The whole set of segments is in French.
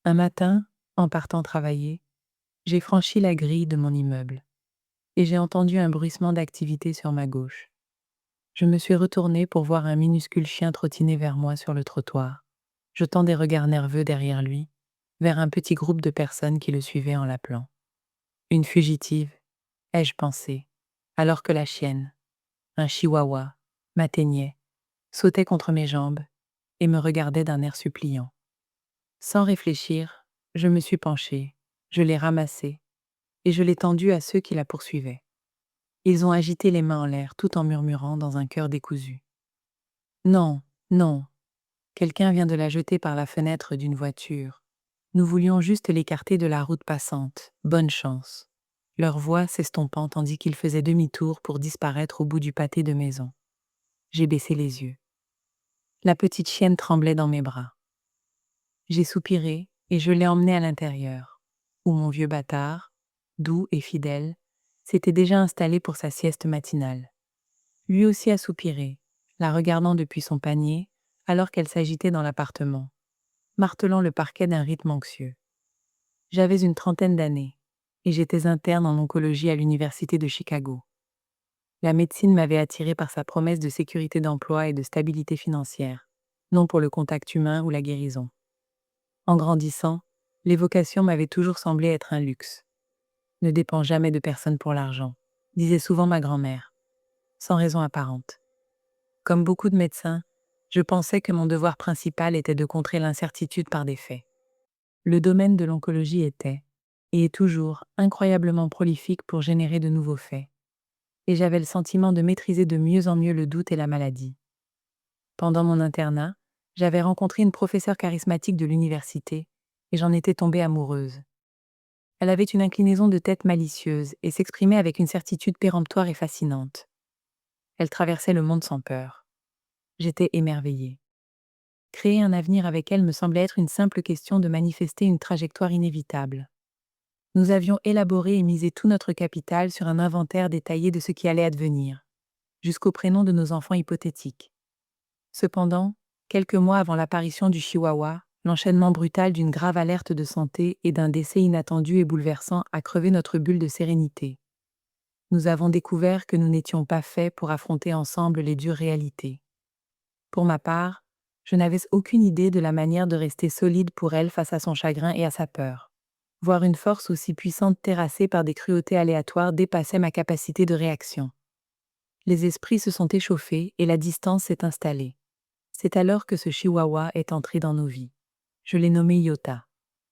Un matin, en partant travailler, j'ai franchi la grille de mon immeuble et j'ai entendu un bruissement d'activité sur ma gauche. Je me suis retournée pour voir un minuscule chien trottiner vers moi sur le trottoir, jetant des regards nerveux derrière lui, vers un petit groupe de personnes qui le suivaient en l'appelant. Une fugitive, ai-je pensé, alors que la chienne, un chihuahua, m'atteignait, sautait contre mes jambes et me regardait d'un air suppliant. Sans réfléchir, je me suis penchée, je l'ai ramassée et je l'ai tendue à ceux qui la poursuivaient. Ils ont agité les mains en l'air tout en murmurant dans un cœur décousu. Non, non, quelqu'un vient de la jeter par la fenêtre d'une voiture. Nous voulions juste l'écarter de la route passante. Bonne chance. Leur voix s'estompant tandis qu'ils faisaient demi-tour pour disparaître au bout du pâté de maison. J'ai baissé les yeux. La petite chienne tremblait dans mes bras. J'ai soupiré et je l'ai emmenée à l'intérieur, où mon vieux bâtard, doux et fidèle, s'était déjà installé pour sa sieste matinale. Lui aussi a soupiré, la regardant depuis son panier, alors qu'elle s'agitait dans l'appartement, martelant le parquet d'un rythme anxieux. J'avais une trentaine d'années, et j'étais interne en oncologie à l'université de Chicago. La médecine m'avait attiré par sa promesse de sécurité d'emploi et de stabilité financière, non pour le contact humain ou la guérison. En grandissant, l'évocation m'avait toujours semblé être un luxe. Ne dépend jamais de personne pour l'argent, disait souvent ma grand-mère, sans raison apparente. Comme beaucoup de médecins, je pensais que mon devoir principal était de contrer l'incertitude par des faits. Le domaine de l'oncologie était, et est toujours, incroyablement prolifique pour générer de nouveaux faits. Et j'avais le sentiment de maîtriser de mieux en mieux le doute et la maladie. Pendant mon internat, j'avais rencontré une professeure charismatique de l'université, et j'en étais tombée amoureuse. Elle avait une inclinaison de tête malicieuse et s'exprimait avec une certitude péremptoire et fascinante. Elle traversait le monde sans peur. J'étais émerveillée. Créer un avenir avec elle me semblait être une simple question de manifester une trajectoire inévitable. Nous avions élaboré et misé tout notre capital sur un inventaire détaillé de ce qui allait advenir, jusqu'au prénom de nos enfants hypothétiques. Cependant, quelques mois avant l'apparition du chihuahua, l'enchaînement brutal d'une grave alerte de santé et d'un décès inattendu et bouleversant a crevé notre bulle de sérénité. Nous avons découvert que nous n'étions pas faits pour affronter ensemble les dures réalités. Pour ma part, je n'avais aucune idée de la manière de rester solide pour elle face à son chagrin et à sa peur. Voir une force aussi puissante terrassée par des cruautés aléatoires dépassait ma capacité de réaction. Les esprits se sont échauffés et la distance s'est installée. C'est alors que ce chihuahua est entré dans nos vies. Je l'ai nommé Iota.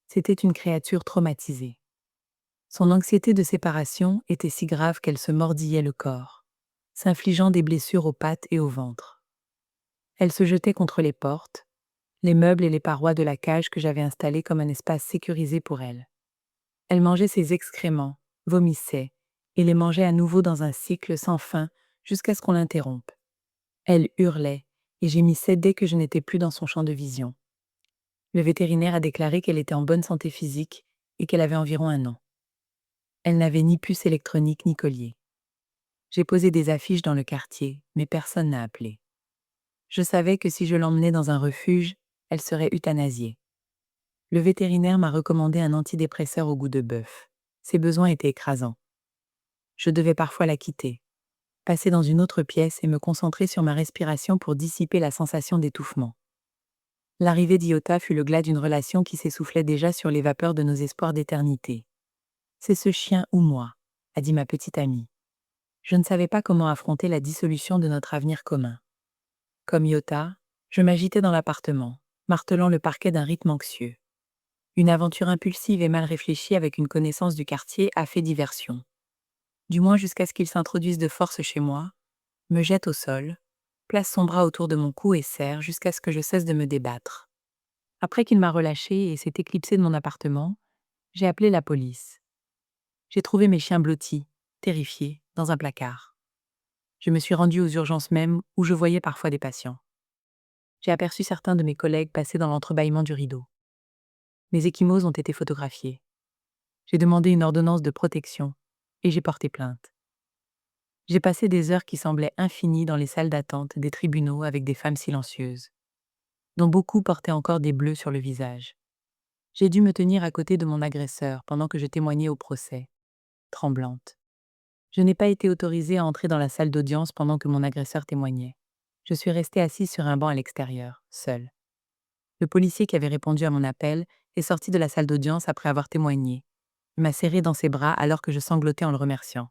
C'était une créature traumatisée. Son anxiété de séparation était si grave qu'elle se mordillait le corps, s'infligeant des blessures aux pattes et au ventre. Elle se jetait contre les portes, les meubles et les parois de la cage que j'avais installée comme un espace sécurisé pour elle. Elle mangeait ses excréments, vomissait, et les mangeait à nouveau dans un cycle sans fin jusqu'à ce qu'on l'interrompe. Elle hurlait et gémissait dès que je n'étais plus dans son champ de vision. Le vétérinaire a déclaré qu'elle était en bonne santé physique et qu'elle avait environ 1 an. Elle n'avait ni puce électronique ni collier. J'ai posé des affiches dans le quartier, mais personne n'a appelé. Je savais que si je l'emmenais dans un refuge, elle serait euthanasiée. Le vétérinaire m'a recommandé un antidépresseur au goût de bœuf. Ses besoins étaient écrasants. Je devais parfois la quitter, passer dans une autre pièce et me concentrer sur ma respiration pour dissiper la sensation d'étouffement. L'arrivée d'Iota fut le glas d'une relation qui s'essoufflait déjà sur les vapeurs de nos espoirs d'éternité. « C'est ce chien ou moi », a dit ma petite amie. Je ne savais pas comment affronter la dissolution de notre avenir commun. Comme Iota, je m'agitais dans l'appartement, martelant le parquet d'un rythme anxieux. Une aventure impulsive et mal réfléchie avec une connaissance du quartier a fait diversion. Du moins jusqu'à ce qu'il s'introduise de force chez moi, me jette au sol, place son bras autour de mon cou et serre jusqu'à ce que je cesse de me débattre. Après qu'il m'a relâché et s'est éclipsé de mon appartement, j'ai appelé la police. J'ai trouvé mes chiens blottis, terrifiés, dans un placard. Je me suis rendue aux urgences même où je voyais parfois des patients. J'ai aperçu certains de mes collègues passer dans l'entrebâillement du rideau. Mes ecchymoses ont été photographiées. J'ai demandé une ordonnance de protection et j'ai porté plainte. J'ai passé des heures qui semblaient infinies dans les salles d'attente des tribunaux avec des femmes silencieuses, dont beaucoup portaient encore des bleus sur le visage. J'ai dû me tenir à côté de mon agresseur pendant que je témoignais au procès, tremblante. Je n'ai pas été autorisée à entrer dans la salle d'audience pendant que mon agresseur témoignait. Je suis restée assise sur un banc à l'extérieur, seule. Le policier qui avait répondu à mon appel est sorti de la salle d'audience après avoir témoigné. Il m'a serré dans ses bras alors que je sanglotais en le remerciant.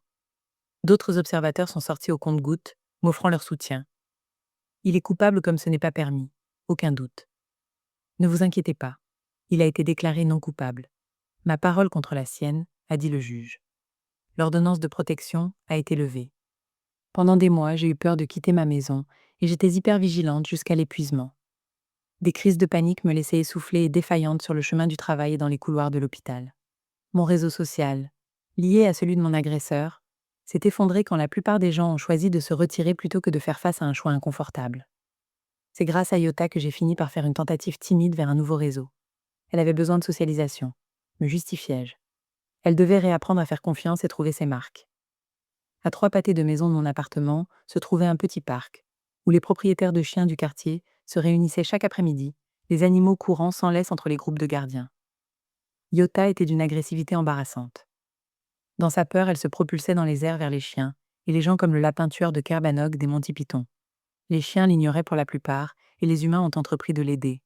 D'autres observateurs sont sortis au compte-gouttes, m'offrant leur soutien. Il est coupable comme ce n'est pas permis, aucun doute. Ne vous inquiétez pas, il a été déclaré non coupable. Ma parole contre la sienne, a dit le juge. L'ordonnance de protection a été levée. Pendant des mois, j'ai eu peur de quitter ma maison et j'étais hyper vigilante jusqu'à l'épuisement. Des crises de panique me laissaient essoufflée et défaillante sur le chemin du travail et dans les couloirs de l'hôpital. Mon réseau social, lié à celui de mon agresseur, s'est effondré quand la plupart des gens ont choisi de se retirer plutôt que de faire face à un choix inconfortable. C'est grâce à Iota que j'ai fini par faire une tentative timide vers un nouveau réseau. Elle avait besoin de socialisation. Me justifiais-je. Elle devait réapprendre à faire confiance et trouver ses marques. À 3 pâtés de maison de mon appartement se trouvait un petit parc, où les propriétaires de chiens du quartier se réunissaient chaque après-midi, les animaux courant sans laisse entre les groupes de gardiens. Iota était d'une agressivité embarrassante. Dans sa peur, elle se propulsait dans les airs vers les chiens, et les gens comme le lapin tueur de Kerbanog des Monty Python. Les chiens l'ignoraient pour la plupart, et les humains ont entrepris de l'aider.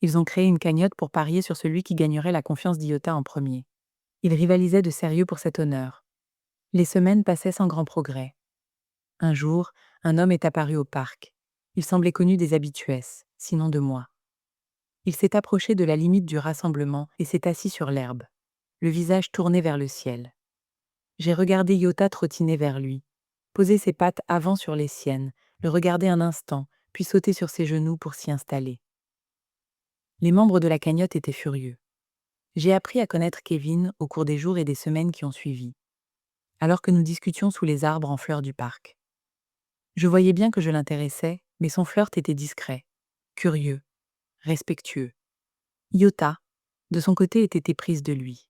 Ils ont créé une cagnotte pour parier sur celui qui gagnerait la confiance d'Iota en premier. Ils rivalisaient de sérieux pour cet honneur. Les semaines passaient sans grand progrès. Un jour, un homme est apparu au parc. Il semblait connu des habitués, sinon de moi. Il s'est approché de la limite du rassemblement et s'est assis sur l'herbe, le visage tourné vers le ciel. J'ai regardé Iota trottiner vers lui, poser ses pattes avant sur les siennes, le regarder un instant, puis sauter sur ses genoux pour s'y installer. Les membres de la cagnotte étaient furieux. J'ai appris à connaître Kevin au cours des jours et des semaines qui ont suivi, alors que nous discutions sous les arbres en fleurs du parc. Je voyais bien que je l'intéressais, mais son flirt était discret, curieux, respectueux. Iota, de son côté, était éprise de lui.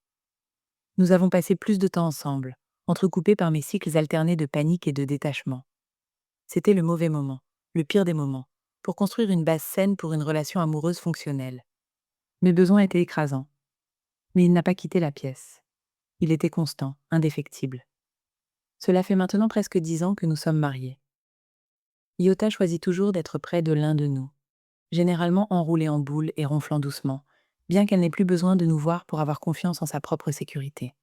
Nous avons passé plus de temps ensemble, entrecoupés par mes cycles alternés de panique et de détachement. C'était le mauvais moment, le pire des moments, pour construire une base saine pour une relation amoureuse fonctionnelle. Mes besoins étaient écrasants. Mais il n'a pas quitté la pièce. Il était constant, indéfectible. Cela fait maintenant presque 10 ans que nous sommes mariés. Iota choisit toujours d'être près de l'un de nous, généralement enroulée en boule et ronflant doucement, bien qu'elle n'ait plus besoin de nous voir pour avoir confiance en sa propre sécurité.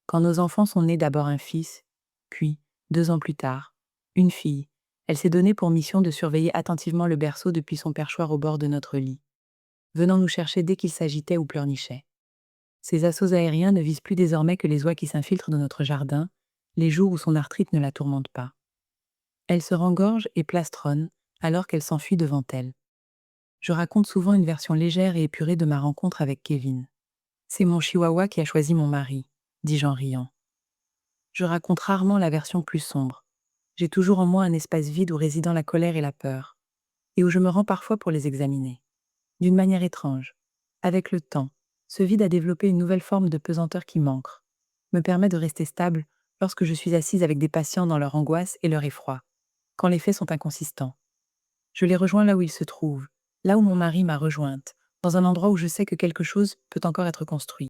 Quand nos enfants sont nés, d'abord un fils, puis, 2 ans plus tard, une fille, elle s'est donnée pour mission de surveiller attentivement le berceau depuis son perchoir au bord de notre lit, venant nous chercher dès qu'il s'agitait ou pleurnichait. Ces assauts aériens ne visent plus désormais que les oies qui s'infiltrent dans notre jardin, les jours où son arthrite ne la tourmente pas. Elle se rengorge et plastronne alors qu'elle s'enfuit devant elle. Je raconte souvent une version légère et épurée de ma rencontre avec Kevin. C'est mon chihuahua qui a choisi mon mari, dis-je en riant. Je raconte rarement la version plus sombre. J'ai toujours en moi un espace vide où résident la colère et la peur, et où je me rends parfois pour les examiner. D'une manière étrange. Avec le temps, ce vide a développé une nouvelle forme de pesanteur qui m'ancre, me permet de rester stable lorsque je suis assise avec des patients dans leur angoisse et leur effroi, quand les faits sont inconsistants. Je les rejoins là où ils se trouvent, là où mon mari m'a rejointe, dans un endroit où je sais que quelque chose peut encore être construit.